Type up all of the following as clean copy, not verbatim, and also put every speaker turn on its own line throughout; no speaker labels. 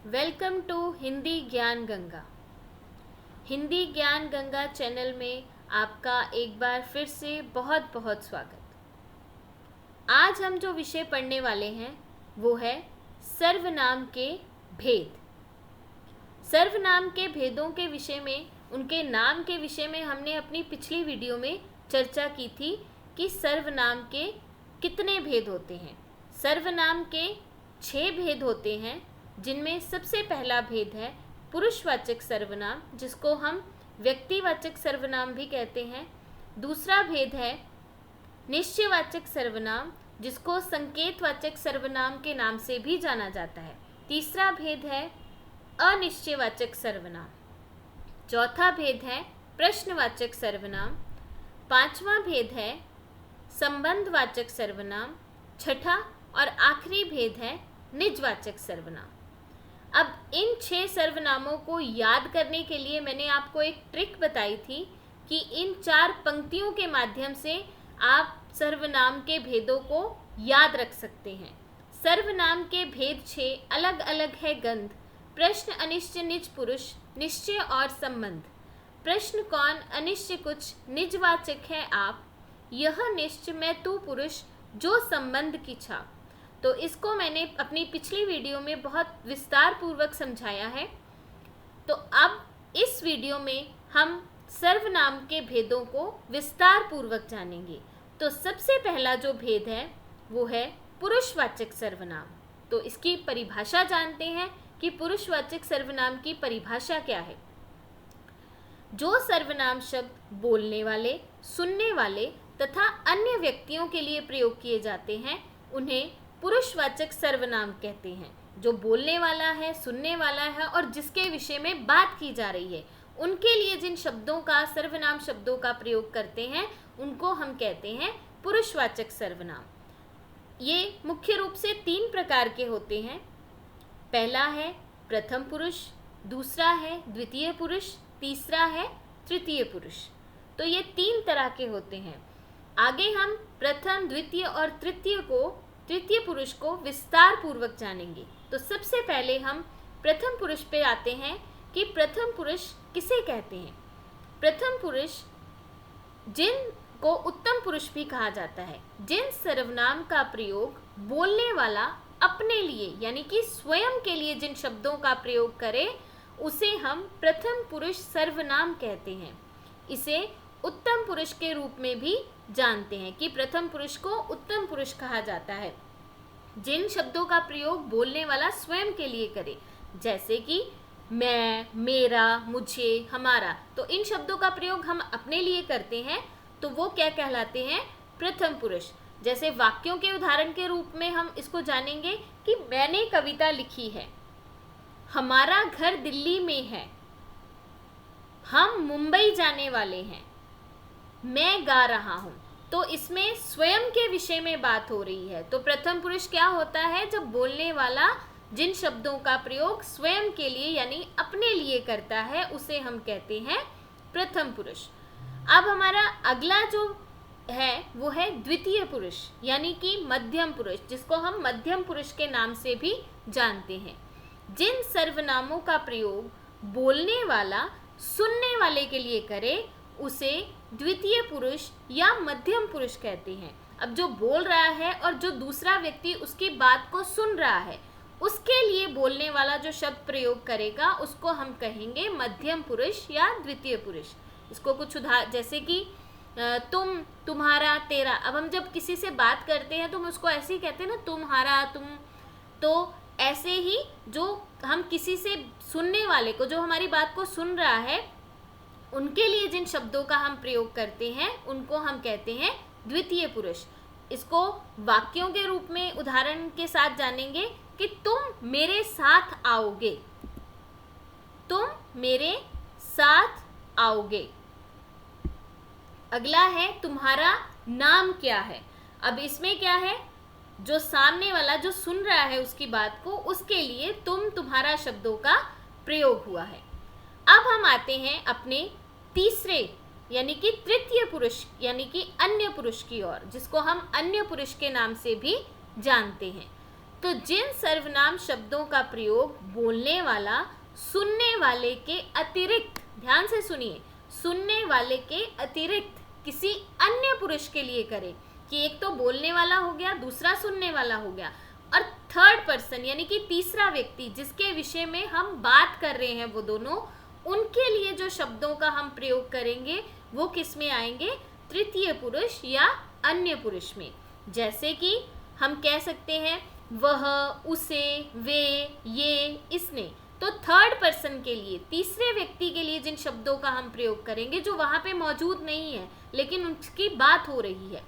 Welcome to Hindi ज्ञान गंगा। हिंदी ज्ञान Ganga channel में आपका एक बार फिर से बहुत बहुत स्वागत। आज हम जो विषय पढ़ने वाले हैं वो है सर्वनाम के भेद। सर्वनाम के भेदों के विषय में, उनके नाम के विषय में हमने अपनी पिछली वीडियो में चर्चा की थी कि सर्वनाम के कितने भेद होते हैं। सर्वनाम के 6 भेद होते हैं, जिनमें सबसे पहला भेद है पुरुषवाचक सर्वनाम, जिसको हम व्यक्तिवाचक सर्वनाम भी कहते हैं। दूसरा भेद है निश्चयवाचक सर्वनाम, जिसको संकेतवाचक सर्वनाम के नाम से भी जाना जाता है। तीसरा भेद है अनिश्चयवाचक सर्वनाम। चौथा भेद है प्रश्नवाचक सर्वनाम। पांचवा भेद है संबंधवाचक सर्वनाम। छठा और आखिरी भेद है निजवाचक सर्वनाम। अब इन 6 सर्वनामों को याद करने के लिए मैंने आपको एक ट्रिक बताई थी कि इन 4 पंक्तियों के माध्यम से आप सर्वनाम के भेदों को याद रख सकते हैं। सर्वनाम के भेद 6 अलग अलग है गंध, प्रश्न, अनिश्चय, निज, पुरुष, निश्चय और संबंध। प्रश्न कौन, अनिश्चय कुछ, निजवाचक है आप, यह निश्चय, मैं तू, पुरुष, जो संबंध की छाप। तो इसको मैंने अपनी पिछली वीडियो में बहुत विस्तार पूर्वक समझाया है। तो अब इस वीडियो में हम सर्वनाम के भेदों को विस्तार पूर्वक जानेंगे। तो सबसे पहला जो भेद है वो है पुरुषवाचक सर्वनाम। तो इसकी परिभाषा जानते हैं कि पुरुषवाचक सर्वनाम की परिभाषा क्या है। जो सर्वनाम शब्द बोलने वाले, सुनने वाले तथा अन्य व्यक्तियों के लिए प्रयोग किए जाते हैं, उन्हें पुरुषवाचक सर्वनाम कहते हैं। जो बोलने वाला है, सुनने वाला है और जिसके विषय में बात की जा रही है, उनके लिए जिन शब्दों का, सर्वनाम शब्दों का प्रयोग करते हैं, उनको हम कहते हैं पुरुषवाचक सर्वनाम। ये मुख्य रूप से 3 प्रकार के होते हैं। पहला है प्रथम पुरुष, दूसरा है द्वितीय पुरुष, तीसरा है तृतीय पुरुष। तो ये 3 तरह के होते हैं। आगे हम प्रथम, द्वितीय और तृतीय पुरुष को विस्तार पूर्वक जानेंगे। तो सबसे पहले हम प्रथम पुरुष पे आते हैं कि प्रथम पुरुष किसे कहते हैं। प्रथम पुरुष जिनको उत्तम पुरुष भी कहा जाता है, जिन सर्वनाम का प्रयोग बोलने वाला अपने लिए यानी कि स्वयं के लिए जिन शब्दों का प्रयोग करे, उसे हम प्रथम पुरुष सर्वनाम कहते हैं। इसे उत्तम पुरुष के रूप में भी जानते हैं कि प्रथम पुरुष को उत्तम पुरुष कहा जाता है, जिन शब्दों का प्रयोग बोलने वाला स्वयं के लिए करे, जैसे कि मैं, मेरा, मुझे, हमारा। तो इन शब्दों का प्रयोग हम अपने लिए करते हैं, तो वो क्या कहलाते हैं, प्रथम पुरुष। जैसे वाक्यों के उदाहरण के रूप में हम इसको जानेंगे कि मैंने कविता लिखी है, हमारा घर दिल्ली में है, हम मुंबई जाने वाले हैं, मैं गा रहा हूं। तो इसमें स्वयं के विषय में बात हो रही है। तो प्रथम पुरुष क्या होता है, जब बोलने वाला जिन शब्दों का प्रयोग स्वयं के लिए यानी अपने लिए करता है, उसे हम कहते हैं प्रथम पुरुष। अब हमारा अगला जो है वो है द्वितीय पुरुष यानी कि मध्यम पुरुष, जिसको हम मध्यम पुरुष के नाम से भी जानते हैं। जिन सर्वनामों का प्रयोग बोलने वाला सुनने वाले के लिए करे, उसे द्वितीय पुरुष या मध्यम पुरुष कहते हैं। अब जो बोल रहा है और जो दूसरा व्यक्ति उसकी बात को सुन रहा है, उसके लिए बोलने वाला जो शब्द प्रयोग करेगा, उसको हम कहेंगे मध्यम पुरुष या द्वितीय पुरुष। इसको कुछ उदाहरण, जैसे कि तुम, तुम्हारा, तेरा। अब हम जब किसी से बात करते हैं तो हम उसको ऐसे ही कहते हैं ना, तुम्हारा, तुम। तो ऐसे ही जो हम किसी से सुनने वाले को, जो हमारी बात को सुन रहा है, उनके लिए जिन शब्दों का हम प्रयोग करते हैं, उनको हम कहते हैं द्वितीय पुरुष। इसको वाक्यों के रूप में उदाहरण के साथ जानेंगे कि तुम मेरे साथ आओगे, तुम मेरे साथ आओगे। अगला है तुम्हारा नाम क्या है। अब इसमें क्या है, जो सामने वाला जो सुन रहा है उसकी बात को, उसके लिए तुम, तुम्हारा शब्दों का प्रयोग हुआ है। अब हम आते हैं अपने तीसरे यानी कि तृतीय पुरुष यानी कि अन्य पुरुष की ओर, जिसको हम अन्य पुरुष के नाम से भी जानते हैं। तो जिन सर्वनाम शब्दों का प्रयोग बोलने वाला सुनने वाले के अतिरिक्त, ध्यान से सुनिए, सुनने वाले के अतिरिक्त किसी अन्य पुरुष के लिए करे, कि एक तो बोलने वाला हो गया, दूसरा सुनने वाला हो गया, और थर्ड पर्सन यानी कि तीसरा व्यक्ति जिसके विषय में हम बात कर रहे हैं वो दोनों, उनके लिए जो शब्दों का हम प्रयोग करेंगे वो किस में आएंगे? तृतीय पुरुष या अन्य पुरुष में। जैसे कि हम कह सकते हैं वह, उसे, वे, ये, इसने। तो थर्ड पर्सन के लिए, तीसरे व्यक्ति के लिए जिन शब्दों का हम प्रयोग करेंगे जो वहाँ पे मौजूद नहीं है लेकिन उसकी बात हो रही है,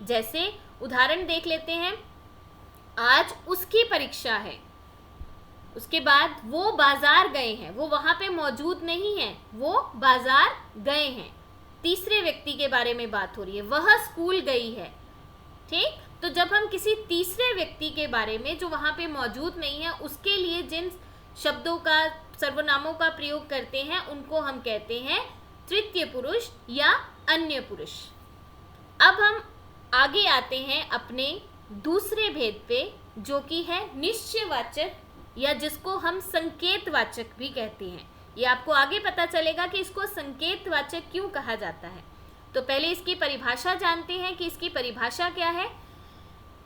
जैसे उदाहरण देख लेते हैं, आज उसकी परीक्षा है, उसके बाद वो बाजार गए हैं, वो वहाँ पे मौजूद नहीं है, वो बाजार गए हैं, तीसरे व्यक्ति के बारे में बात हो रही है, वह स्कूल गई है। ठीक, तो जब हम किसी तीसरे व्यक्ति के बारे में जो वहाँ पे मौजूद नहीं है उसके लिए जिन शब्दों का, सर्वनामों का प्रयोग करते हैं उनको हम कहते हैं तृतीय पुरुष या अन्य पुरुष। अब हम आगे आते हैं अपने दूसरे भेद पे, जो कि है निश्चयवाचक, या जिसको हम संकेतवाचक भी कहते हैं। ये आपको आगे पता चलेगा कि इसको संकेतवाचक क्यों कहा जाता है। तो पहले इसकी परिभाषा जानते हैं कि इसकी परिभाषा क्या है,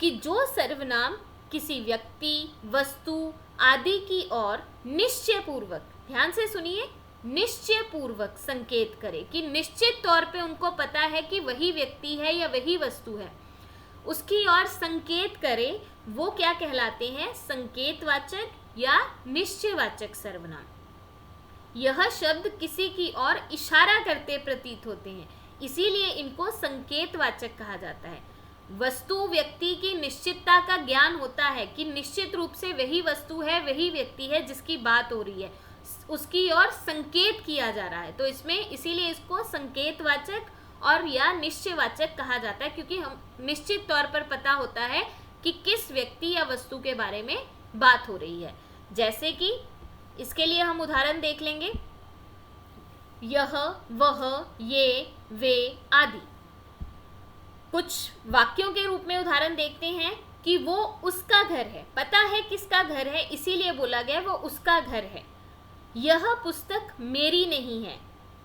कि जो सर्वनाम किसी व्यक्ति, वस्तु आदि की ओर निश्चयपूर्वक, ध्यान से सुनिए, निश्चयपूर्वक संकेत करे, कि निश्चित तौर पे उनको पता है कि वही व्यक्ति है या वही वस्तु है, उसकी ओर संकेत करे, वो क्या कहलाते हैं? संकेतवाचक या निश्चयवाचक सर्वनाम। यह शब्द किसी की ओर इशारा करते प्रतीत होते हैं, इसीलिए इनको संकेतवाचक कहा जाता है। वस्तु व्यक्ति की निश्चितता का ज्ञान होता है कि निश्चित रूप से वही वस्तु है, वही व्यक्ति है जिसकी बात हो रही है, उसकी ओर संकेत किया जा रहा है, तो इसमें इसीलिए इसको संकेतवाचक और या निश्चयवाचक कहा जाता है, क्योंकि हम निश्चित तौर पर पता होता है कि किस व्यक्ति या वस्तु के बारे में बात हो रही है। जैसे कि इसके लिए हम उदाहरण देख लेंगे, यह, वह, ये, वे आदि। कुछ वाक्यों के रूप में उदाहरण देखते हैं कि वो उसका घर है, पता है किसका घर है, इसीलिए बोला गया वो उसका घर है। यह पुस्तक मेरी नहीं है,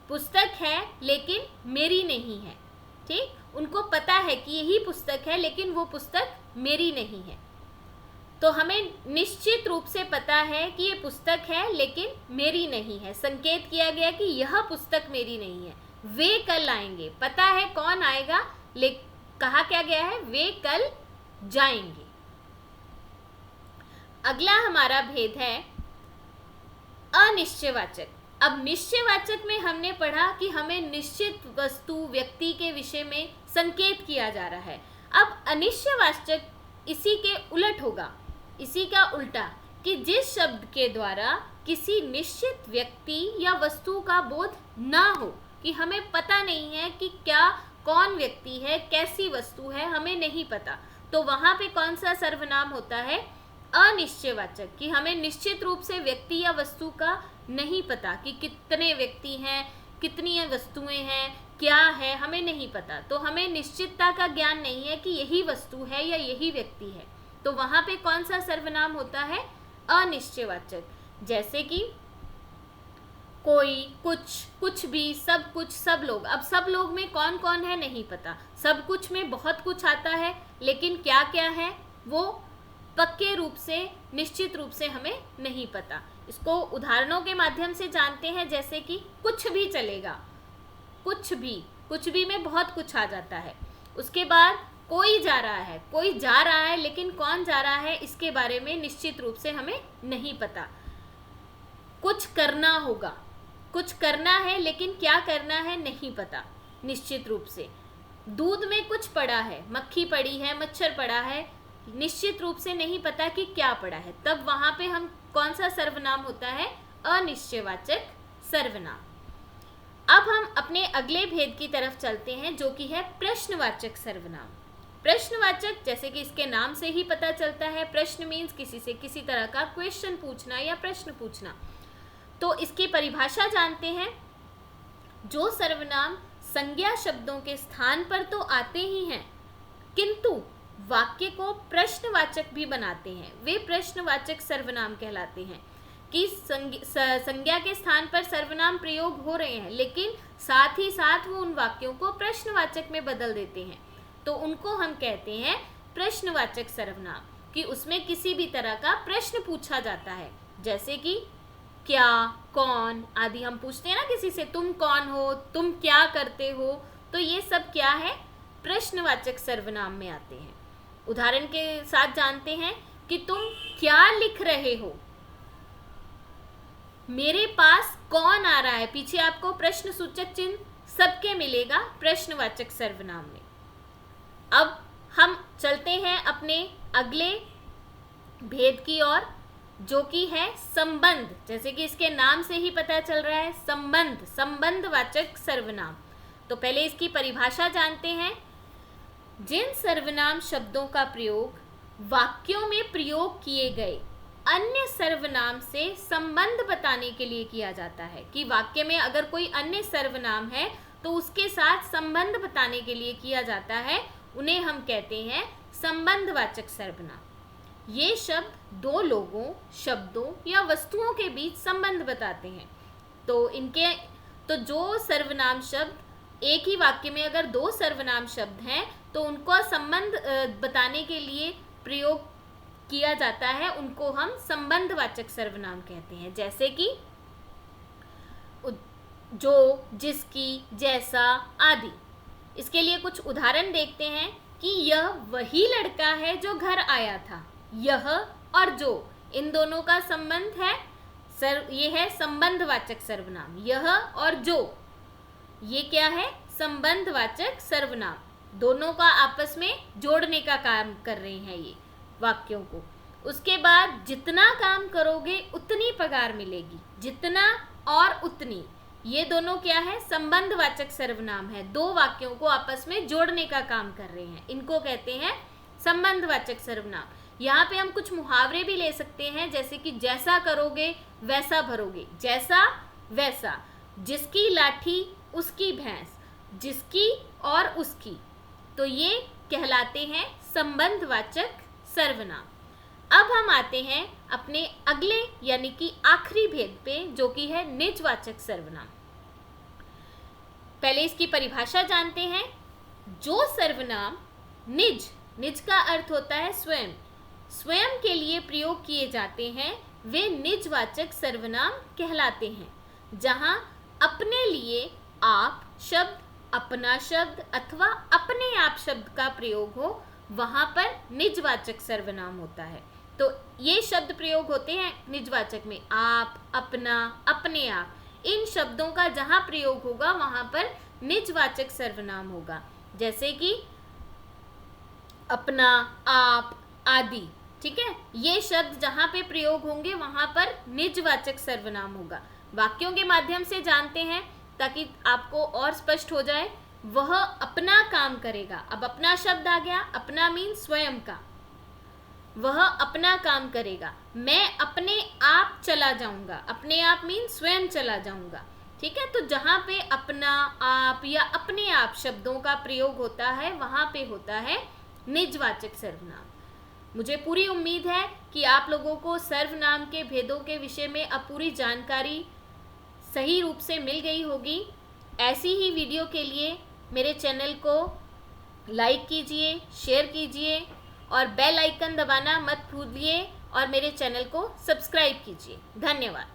पुस्तक है लेकिन मेरी नहीं है। ठीक, उनको पता है कि यही पुस्तक है लेकिन वो पुस्तक मेरी नहीं है। तो हमें निश्चित रूप से पता है कि ये पुस्तक है लेकिन मेरी नहीं है, संकेत किया गया कि यह पुस्तक मेरी नहीं है। वे कल आएंगे, पता है कौन आएगा, लेकिन कहा क्या गया है? वे कल जाएंगे। अगला हमारा भेद है अनिश्चयवाचक। अब निश्चयवाचक में हमने पढ़ा कि हमें निश्चित वस्तु, व्यक्ति के विषय में संकेत किया जा रहा है। अब अनिश्चयवाचक इसी के उलट होगा, इसी का उल्टा, कि जिस शब्द के द्वारा किसी निश्चित व्यक्ति या वस्तु का बोध ना हो, कि हमें पता नहीं है कि क्या, कौन व्यक्ति है, कैसी वस्तु है, हमें नहीं पता, तो वहाँ पे कौन सा सर्वनाम होता है? अनिश्चयवाचक, कि हमें निश्चित रूप से व्यक्ति या वस्तु का नहीं पता कि कितने व्यक्ति हैं, कितनी वस्तुएं हैं, क्या है, हमें नहीं पता, तो हमें निश्चितता का ज्ञान नहीं है कि यही वस्तु है या यही व्यक्ति है, तो वहाँ पे कौन सा सर्वनाम होता है? अनिश्चयवाचक। जैसे कि कोई, कुछ, कुछ भी, सब कुछ, सब लोग। अब सब लोग में कौन कौन है नहीं पता, सब कुछ में बहुत कुछ आता है, लेकिन क्या क्या है वो पक्के रूप से, निश्चित रूप से हमें नहीं पता। इसको उदाहरणों के माध्यम से जानते हैं, जैसे कि कुछ भी चलेगा, कुछ भी में बहुत कुछ आ जाता है। उसके बाद कोई जा रहा है, कोई जा रहा है लेकिन कौन जा रहा है इसके बारे में निश्चित रूप से हमें नहीं पता। कुछ करना होगा, कुछ करना है लेकिन क्या करना है नहीं पता निश्चित रूप से। दूध में कुछ पड़ा है, मक्खी पड़ी है, मच्छर पड़ा है, निश्चित रूप से नहीं पता कि क्या पड़ा है, तब वहाँ पे हम कौन सा सर्वनाम होता है? अनिश्चयवाचक सर्वनाम। अब हम अपने अगले भेद की तरफ चलते हैं, जो कि है प्रश्नवाचक सर्वनाम। प्रश्नवाचक, जैसे कि इसके नाम से ही पता चलता है, प्रश्न मीन्स किसी से किसी तरह का क्वेश्चन पूछना या प्रश्न पूछना। तो इसकी परिभाषा जानते हैं, जो सर्वनाम संज्ञा शब्दों के स्थान पर तो आते ही हैं, किंतु वाक्य को प्रश्नवाचक भी बनाते हैं, वे प्रश्नवाचक सर्वनाम कहलाते हैं। कि संज्ञा के स्थान पर सर्वनाम प्रयोग हो रहे हैं, लेकिन साथ ही साथ वो उन वाक्यों को प्रश्नवाचक में बदल देते हैं, तो उनको हम कहते हैं प्रश्नवाचक सर्वनाम। कि उसमें किसी भी तरह का प्रश्न पूछा जाता है, जैसे कि क्या, कौन आदि हम पूछते हैं ना किसी से, तुम कौन हो, तुम क्या करते हो, तो ये सब क्या है, प्रश्नवाचक सर्वनाम में आते हैं। उदाहरण के साथ जानते हैं कि तुम क्या लिख रहे हो, मेरे पास कौन आ रहा है, पीछे आपको प्रश्न सूचक चिन्ह सबके मिलेगा प्रश्नवाचक सर्वनाम में। अब हम चलते हैं अपने अगले भेद की ओर, जो कि है संबंध। जैसे कि इसके नाम से ही पता चल रहा है, संबंध, संबंधवाचक सर्वनाम। तो पहले इसकी परिभाषा जानते हैं। जिन सर्वनाम शब्दों का प्रयोग वाक्यों में प्रयोग किए गए अन्य सर्वनाम से संबंध बताने के लिए किया जाता है, कि वाक्य में अगर कोई अन्य सर्वनाम है तो उसके साथ संबंध बताने के लिए किया जाता है, उन्हें हम कहते हैं संबंधवाचक सर्वनाम। ये शब्द दो लोगों, शब्दों या वस्तुओं के बीच संबंध बताते हैं। तो जो सर्वनाम शब्द एक ही वाक्य में अगर दो सर्वनाम शब्द हैं तो उनको संबंध बताने के लिए प्रयोग किया जाता है, उनको हम संबंधवाचक सर्वनाम कहते हैं। जैसे कि जो, जिसकी, जैसा आदि। इसके लिए कुछ उदाहरण देखते हैं कि यह वही लड़का है जो घर आया था। यह और जो, इन दोनों का संबंध है, ये है संबंधवाचक सर्वनाम। यह और जो, ये क्या है, संबंधवाचक सर्वनाम। दोनों का आपस में जोड़ने का काम कर रहे हैं ये वाक्यों को। उसके बाद जितना काम करोगे उतनी पगार मिलेगी। जितना और उतनी, ये दोनों क्या है, संबंधवाचक सर्वनाम है, दो वाक्यों को आपस में जोड़ने का काम कर रहे हैं, इनको कहते हैं संबंधवाचक सर्वनाम। यहाँ पे हम कुछ मुहावरे भी ले सकते हैं, जैसे कि जैसा करोगे वैसा भरोगे, जैसा वैसा, जिसकी लाठी उसकी भैंस, जिसकी और उसकी, तो ये कहलाते हैं संबंधवाचक सर्वनाम। अब हम आते हैं अपने अगले यानी कि आखिरी भेद पे, जो कि है निजवाचक सर्वनाम। पहले इसकी परिभाषा जानते हैं। जो सर्वनाम निज, निज का अर्थ होता है स्वयं, स्वयं के लिए प्रयोग किए जाते हैं, वे निजवाचक सर्वनाम कहलाते हैं। जहां अपने लिए आप शब्द, अपना शब्द अथवा अपने आप शब्द का प्रयोग हो, वहां पर निजवाचक सर्वनाम होता है। तो ये शब्द प्रयोग होते हैं निजवाचक में, आप, अपना, अपने आप, इन शब्दों का जहां प्रयोग होगा वहां पर निजवाचक सर्वनाम होगा। जैसे कि अपना, आप आदि, ठीक है, ये शब्द जहां पे प्रयोग होंगे वहां पर निजवाचक सर्वनाम होगा। वाक्यों के माध्यम से जानते हैं ताकि आपको और स्पष्ट हो जाए। वह अपना काम करेगा, अब अपना शब्द आ गया, अपना मीन स्वयं का, वह अपना काम करेगा। मैं अपने आप चला जाऊंगा, अपने आप मीन स्वयं चला जाऊंगा, ठीक है। तो जहां पे अपना, आप या अपने आप शब्दों का प्रयोग होता है वहां पे होता है निजवाचक सर्वनाम। मुझे पूरी उम्मीद है कि आप लोगों को सर्वनाम के भेदों के विषय में अब पूरी जानकारी सही रूप से मिल गई होगी। ऐसी ही वीडियो के लिए मेरे चैनल को लाइक कीजिए, शेयर कीजिए और बेल आइकन दबाना मत भूलिए और मेरे चैनल को सब्सक्राइब कीजिए। धन्यवाद।